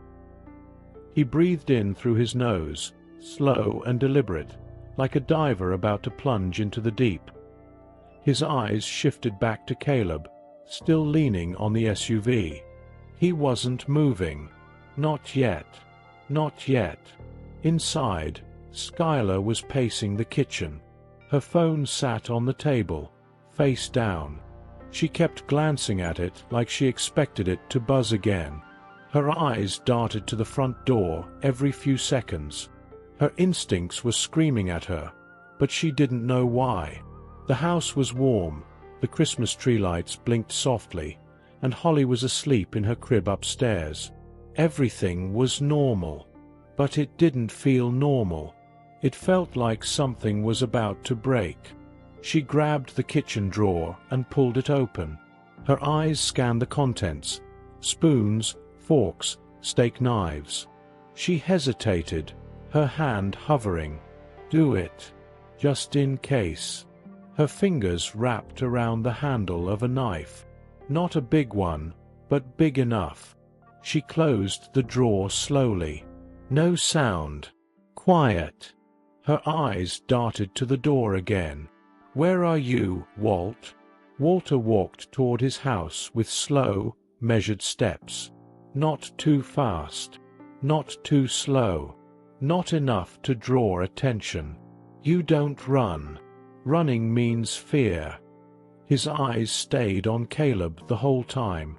He breathed in through his nose, slow and deliberate, like a diver about to plunge into the deep. His eyes shifted back to Caleb, still leaning on the SUV. He wasn't moving. Not yet. Not yet. Inside, Skylar was pacing the kitchen. Her phone sat on the table, face down. She kept glancing at it like she expected it to buzz again. Her eyes darted to the front door every few seconds. Her instincts were screaming at her, but she didn't know why. The house was warm, the Christmas tree lights blinked softly, and Holly was asleep in her crib upstairs. Everything was normal, but it didn't feel normal. It felt like something was about to break. She grabbed the kitchen drawer and pulled it open. Her eyes scanned the contents: spoons, forks, steak knives. She hesitated, her hand hovering. Do it, just in case. Her fingers wrapped around the handle of a knife. Not a big one, but big enough. She closed the drawer slowly. No sound. Quiet. Her eyes darted to the door again. Where are you, Walt? Walter walked toward his house with slow, measured steps. Not too fast. Not too slow. Not enough to draw attention. You don't run. Running means fear. His eyes stayed on Caleb the whole time.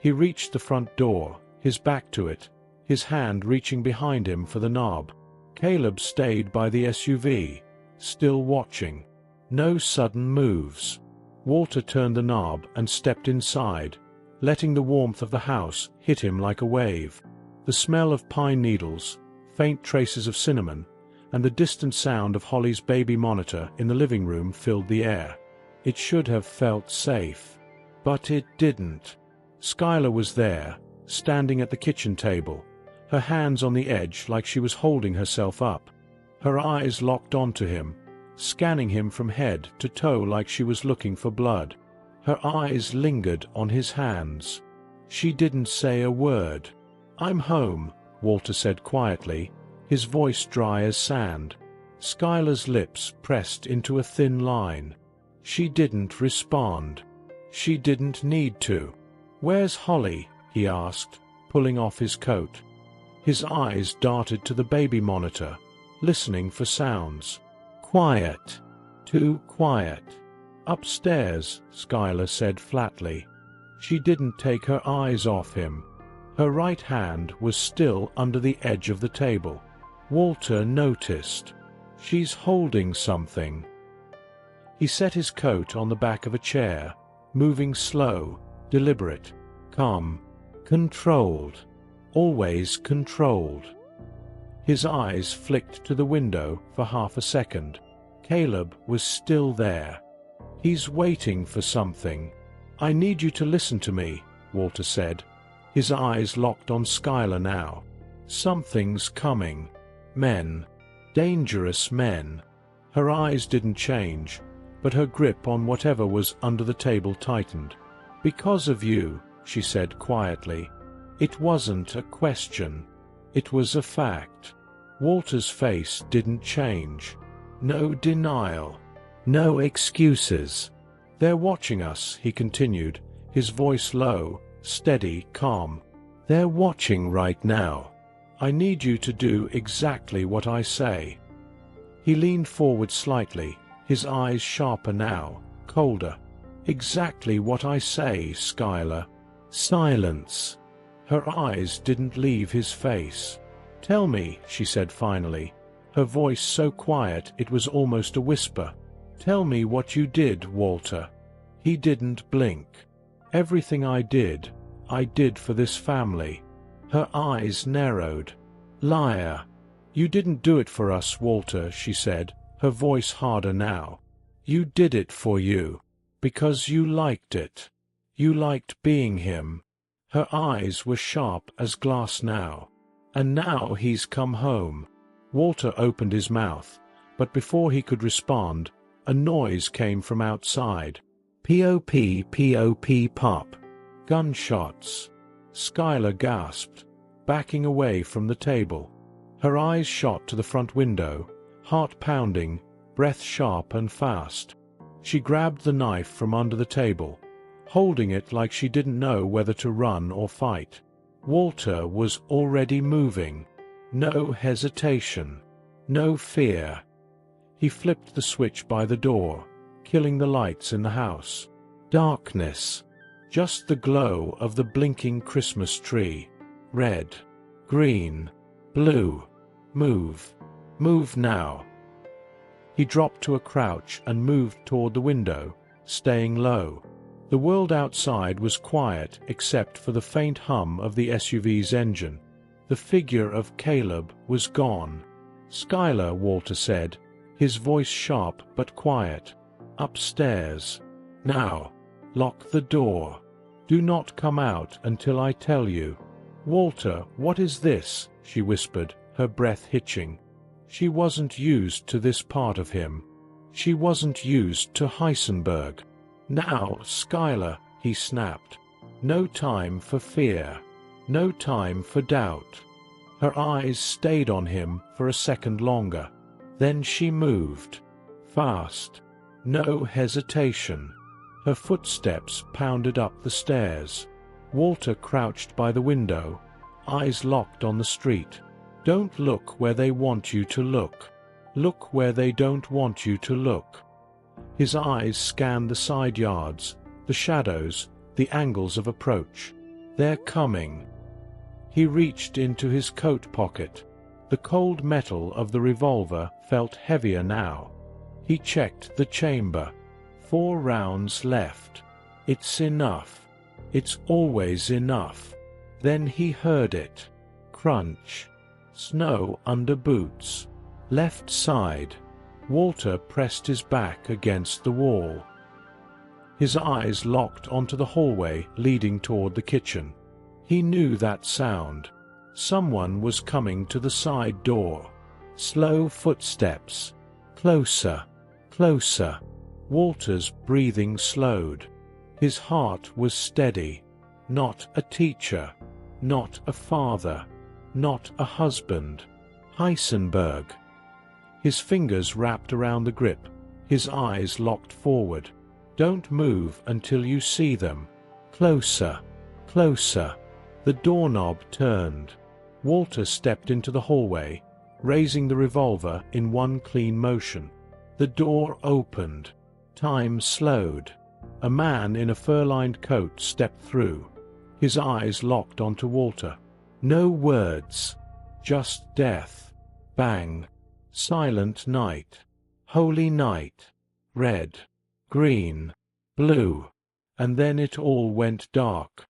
He reached the front door, his back to it, his hand reaching behind him for the knob. Caleb stayed by the SUV, still watching. No sudden moves. Walter turned the knob and stepped inside, letting the warmth of the house hit him like a wave. The smell of pine needles, faint traces of cinnamon, and the distant sound of Holly's baby monitor in the living room filled the air. It should have felt safe. But it didn't. Skylar was there, standing at the kitchen table, her hands on the edge like she was holding herself up. Her eyes locked onto him, scanning him from head to toe like she was looking for blood. Her eyes lingered on his hands. She didn't say a word. I'm home, Walter said quietly, his voice dry as sand. Skylar's lips pressed into a thin line. She didn't respond. She didn't need to. Where's Holly? He asked, pulling off his coat. His eyes darted to the baby monitor, listening for sounds. Quiet. Too quiet. Upstairs, Skylar said flatly. She didn't take her eyes off him. Her right hand was still under the edge of the table. Walter noticed. She's holding something. He set his coat on the back of a chair, moving slow, deliberate, calm, controlled, always controlled. His eyes flicked to the window for half a second. Caleb was still there. He's waiting for something. I need you to listen to me, Walter said. His eyes locked on Skylar now. Something's coming. Men. Dangerous men. Her eyes didn't change, but her grip on whatever was under the table tightened. Because of you, she said quietly. It wasn't a question. It was a fact. Walter's face didn't change. No denial. No excuses. They're watching us, he continued, his voice low, steady, calm. They're watching right now. I need you to do exactly what I say." He leaned forward slightly, his eyes sharper now, colder. "Exactly what I say, Skylar." Silence. Her eyes didn't leave his face. "Tell me," she said finally, her voice so quiet it was almost a whisper. "Tell me what you did, Walter." He didn't blink. "Everything I did for this family." Her eyes narrowed. "Liar. You didn't do it for us, Walter," she said, her voice harder now. "You did it for you. Because you liked it. You liked being him." Her eyes were sharp as glass now. "And now he's come home." Walter opened his mouth, but before he could respond, a noise came from outside. Pop, pop, pop. Gunshots. Skylar gasped, backing away from the table. Her eyes shot to the front window, heart pounding, breath sharp and fast. She grabbed the knife from under the table, holding it like she didn't know whether to run or fight. Walter was already moving. No hesitation. No fear. He flipped the switch by the door, killing the lights in the house. Darkness. Just the glow of the blinking Christmas tree. Red. Green. Blue. Move. Move now. He dropped to a crouch and moved toward the window, staying low. The world outside was quiet except for the faint hum of the SUV's engine. The figure of Caleb was gone. "Skylar," Walter said, his voice sharp but quiet. "Upstairs. Now. Lock the door. Do not come out until I tell you." "Walter, what is this?" she whispered, her breath hitching. She wasn't used to this part of him. She wasn't used to Heisenberg. "Now, Skylar," he snapped. No time for fear. No time for doubt. Her eyes stayed on him for a second longer. Then she moved. Fast. No hesitation. Her footsteps pounded up the stairs. Walter crouched by the window, eyes locked on the street. "Don't look where they want you to look. Look where they don't want you to look." His eyes scanned the side yards, the shadows, the angles of approach. "They're coming." He reached into his coat pocket. The cold metal of the revolver felt heavier now. He checked the chamber. 4 rounds left. It's enough. It's always enough. Then he heard it. Crunch. Snow under boots. Left side. Walter pressed his back against the wall. His eyes locked onto the hallway leading toward the kitchen. He knew that sound. Someone was coming to the side door. Slow footsteps. Closer. Closer. Walter's breathing slowed. His heart was steady. Not a teacher. Not a father. Not a husband. Heisenberg. His fingers wrapped around the grip. His eyes locked forward. "Don't move until you see them." Closer. Closer. The doorknob turned. Walter stepped into the hallway, raising the revolver in one clean motion. The door opened. Time slowed. A man in a fur-lined coat stepped through. His eyes locked onto Walter. No words. Just death. Bang. Silent night. Holy night. Red. Green. Blue. And then it all went dark.